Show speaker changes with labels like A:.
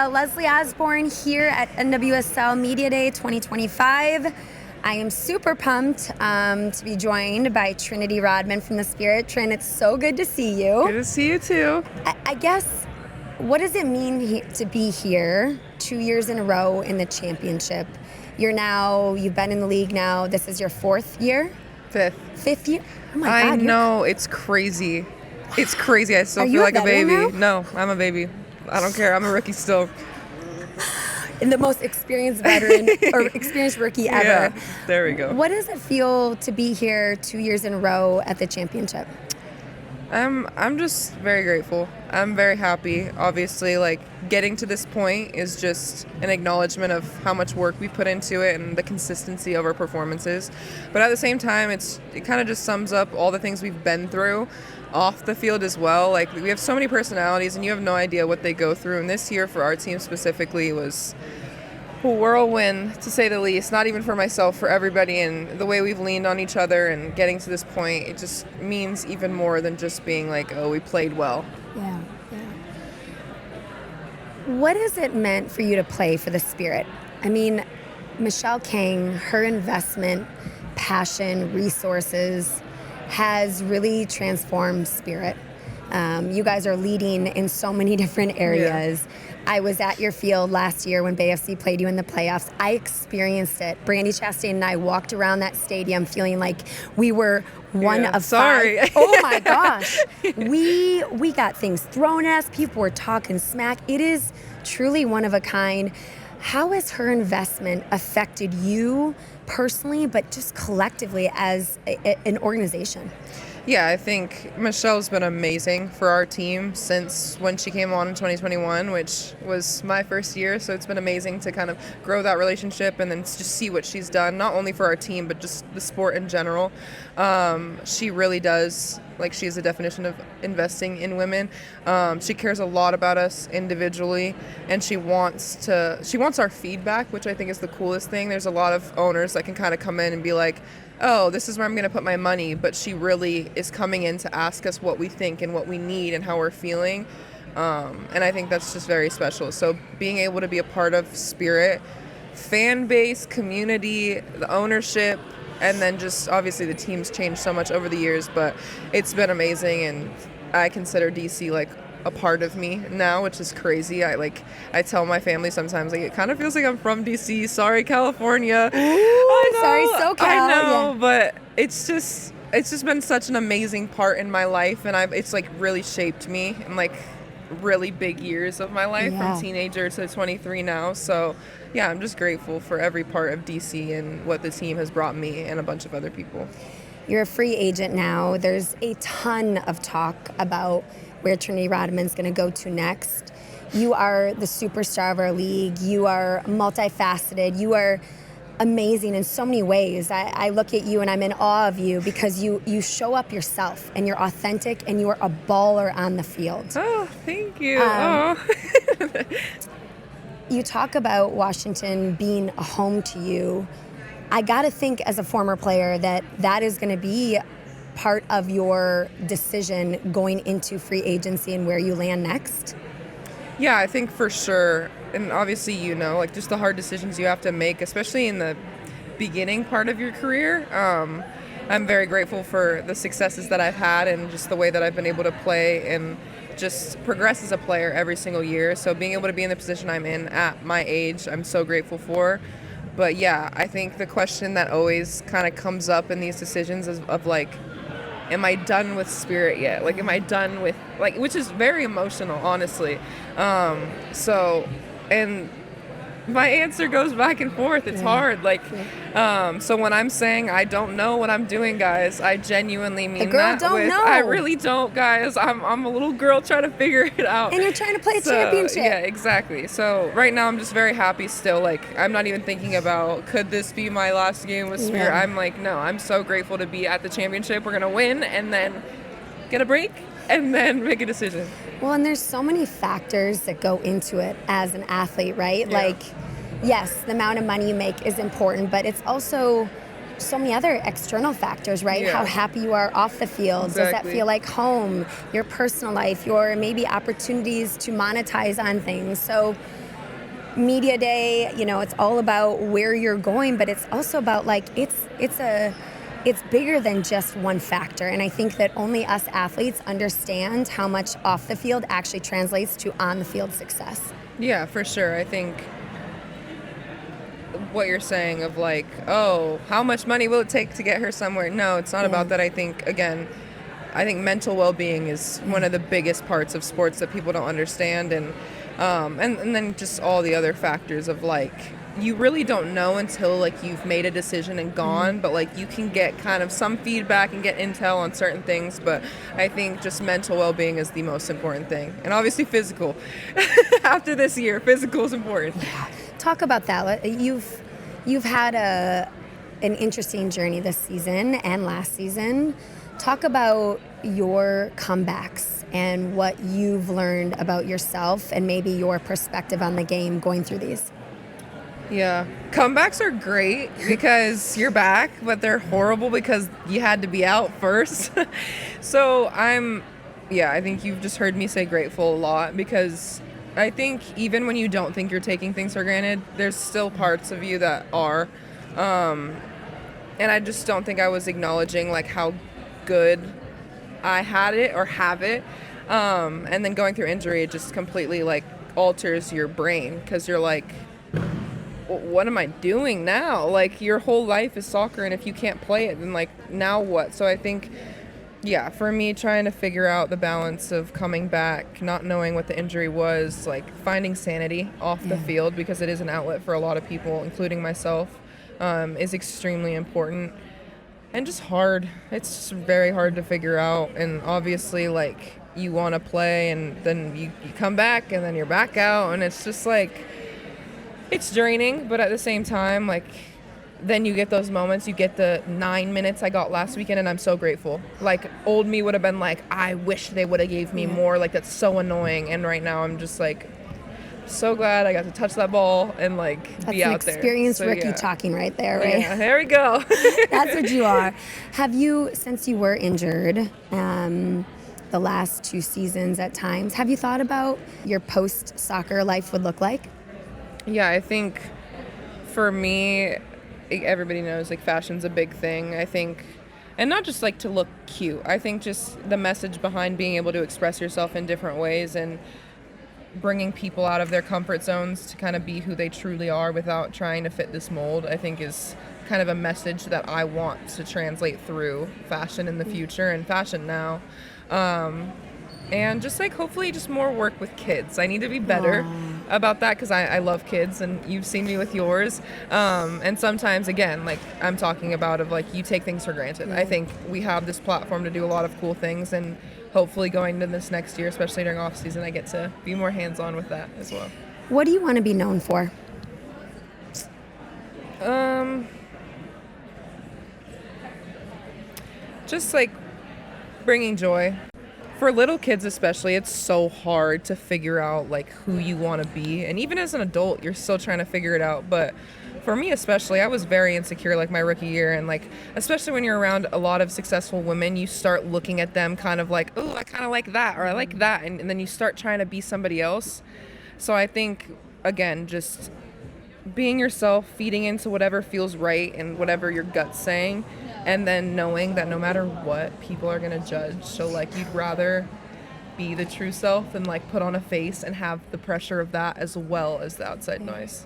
A: Leslie Osborne here at NWSL Media Day 2025. I am super pumped to be joined by Trinity Rodman from the Spirit. Trin, it's so good to see you.
B: Good to see you too.
A: I guess, what does it mean to be here 2 years in a row in the championship? You've been in the league now, this is your fourth year? Fifth year? Oh my God.
B: I know, it's crazy. It's crazy. I still
A: Are
B: feel
A: you a
B: like a baby.
A: veteran now?
B: No, I'm a baby. I don't care. I'm a rookie still.
A: And the most experienced veteran or experienced rookie ever.
B: Yeah, there we go.
A: What does it feel to be here 2 years in a row at the championship?
B: I'm just very grateful. I'm very happy. Obviously, like, getting to this point is just an acknowledgement of how much work we put into it and the consistency of our performances. But at the same time, it kind of just sums up all the things we've been through off the field as well. Like, we have so many personalities and you have no idea what they go through. And this year for our team specifically was a whirlwind, to say the least. Not even for myself, for everybody. And the way we've leaned on each other and getting to this point, it just means even more than just being like, oh, we played well.
A: Yeah. What has it meant for you to play for the Spirit? I mean, Michele Kang, her investment, passion, resources has really transformed Spirit. You guys are leading in so many different areas. Yeah. I was at your field last year when Bay FC played you in the playoffs. I experienced it. Brandy Chastain and I walked around that stadium feeling like we were one of five. Oh my gosh. We got things thrown at us. People were talking smack. It is truly one of a kind. How has her investment affected you personally, but just collectively as an organization?
B: Yeah, I think Michelle's been amazing for our team since when she came on in 2021, which was my first year. So it's been amazing to kind of grow that relationship and then just see what she's done, not only for our team, but just the sport in general. She really does, like, she's the definition of investing in women. She cares a lot about us individually, and she wants our feedback, which I think is the coolest thing. There's a lot of owners that can kind of come in and be like, oh, this is where I'm going to put my money, but she really is coming in to ask us what we think and what we need and how we're feeling, and I think that's just very special. So being able to be a part of Spirit, fan base, community, the ownership, and then just obviously the team's changed so much over the years, but it's been amazing, and I consider DC like a part of me now, which is crazy. I tell my family sometimes, like, it kind of feels like I'm from DC. Sorry, California.
A: Ooh, sorry, SoCal.
B: I know,
A: yeah.
B: But it's just been such an amazing part in my life, and it's like really shaped me in like really big years of my life, from teenager to 23 now. So yeah, I'm just grateful for every part of DC and what the team has brought me and a bunch of other people.
A: You're a free agent now. There's a ton of talk about where Trinity Rodman's going to go to next. You are the superstar of our league. You are multifaceted. You are amazing in so many ways. I look at you and I'm in awe of you because you show up yourself and you're authentic and you are a baller on the field.
B: Oh, thank you.
A: You talk about Washington being a home to you. I got to think, as a former player, that is going to be part of your decision going into free agency and where you land next?
B: Yeah, I think for sure. And obviously, like, just the hard decisions you have to make, especially in the beginning part of your career. I'm very grateful for the successes that I've had and just the way that I've been able to play and just progress as a player every single year. So being able to be in the position I'm in at my age, I'm so grateful for. But yeah, I think the question that always kind of comes up in these decisions is of like, am I done with Spirit yet? Like, am I done with, like, which is very emotional, honestly. And my answer goes back and forth. It's hard. Like, so when I'm saying I don't know what I'm doing, guys, I genuinely mean that. I really don't, guys. I'm a little girl trying to figure it out.
A: And you're trying to play a championship.
B: Yeah, exactly. So right now I'm just very happy still. Like, I'm not even thinking about, could this be my last game with Spirit? Yeah. I'm like, no, I'm so grateful to be at the championship. We're going to win and then get a break and then make a decision.
A: Well, and there's so many factors that go into it as an athlete, right?
B: Yeah.
A: Like, yes, the amount of money you make is important, but it's also so many other external factors, right?
B: Yeah.
A: How happy you are off the field.
B: Exactly.
A: Does that feel like home? Your personal life, your maybe opportunities to monetize on things. So media day, it's all about where you're going, but it's also about like it's bigger than just one factor. And I think that only us athletes understand how much off the field actually translates to on the field success.
B: Yeah, for sure. I think what you're saying of like, oh, how much money will it take to get her somewhere? No, it's not about that. I think, again, mental well-being is one of the biggest parts of sports that people don't understand, and then just all the other factors of like, you really don't know until like you've made a decision and gone, but like you can get kind of some feedback and get intel on certain things, but I think just mental well-being is the most important thing, and obviously physical. After this year, physical is important.
A: Yeah. Talk about that. You've had an interesting journey this season and last season. Talk about your comebacks and what you've learned about yourself and maybe your perspective on the game going through these.
B: Yeah. Comebacks are great because you're back, but they're horrible because you had to be out first. So I think you've just heard me say grateful a lot, because I think even when you don't think you're taking things for granted, there's still parts of you that are. And I just don't think I was acknowledging like how good I had it or have it. And then going through injury, it just completely like alters your brain, because you're like, what am I doing now? Like, your whole life is soccer, and if you can't play it, then like, now what? So I think, yeah, for me, trying to figure out the balance of coming back, not knowing what the injury was, like finding sanity off the field, because it is an outlet for a lot of people, including myself, is extremely important. And just hard. It's just very hard to figure out. And obviously, like, you want to play, and then you come back, and then you're back out, and it's just like, it's draining, but at the same time, like, then you get those moments. You get the 9 minutes I got last weekend, and I'm so grateful. Like, old me would have been like, I wish they would have gave me more. Like, that's so annoying. And right now, I'm just like, so glad I got to touch that ball and like be out there.
A: That's experienced Ricky talking right there, right?
B: Yeah, there we go.
A: That's what you are. Have you, since you were injured, the last 2 seasons at times, have you thought about your post-soccer life would look like?
B: Yeah, I think for me, everybody knows like fashion's a big thing. I think, and not just like to look cute. I think just the message behind being able to express yourself in different ways and bringing people out of their comfort zones to kind of be who they truly are without trying to fit this mold, I think is kind of a message that I want to translate through fashion in the future and fashion now. And just like hopefully just more work with kids. I need to be better about that, because I love kids, and you've seen me with yours. And sometimes, again, like I'm talking about of like you take things for granted. I think we have this platform to do a lot of cool things, and hopefully going into this next year, especially during off season, I get to be more hands-on with that as well.
A: What do you want to be known for?
B: Just like bringing joy. For little kids especially, it's so hard to figure out like who you want to be, and even as an adult you're still trying to figure it out. But for me especially, I was very insecure like my rookie year, and like especially when you're around a lot of successful women, you start looking at them kind of like, oh, I kind of like that, or I like that, and then you start trying to be somebody else. So I think, again, just being yourself, feeding into whatever feels right and whatever your gut's saying, and then knowing that no matter what, people are gonna judge. So like you'd rather be the true self than like put on a face and have the pressure of that as well as the outside noise.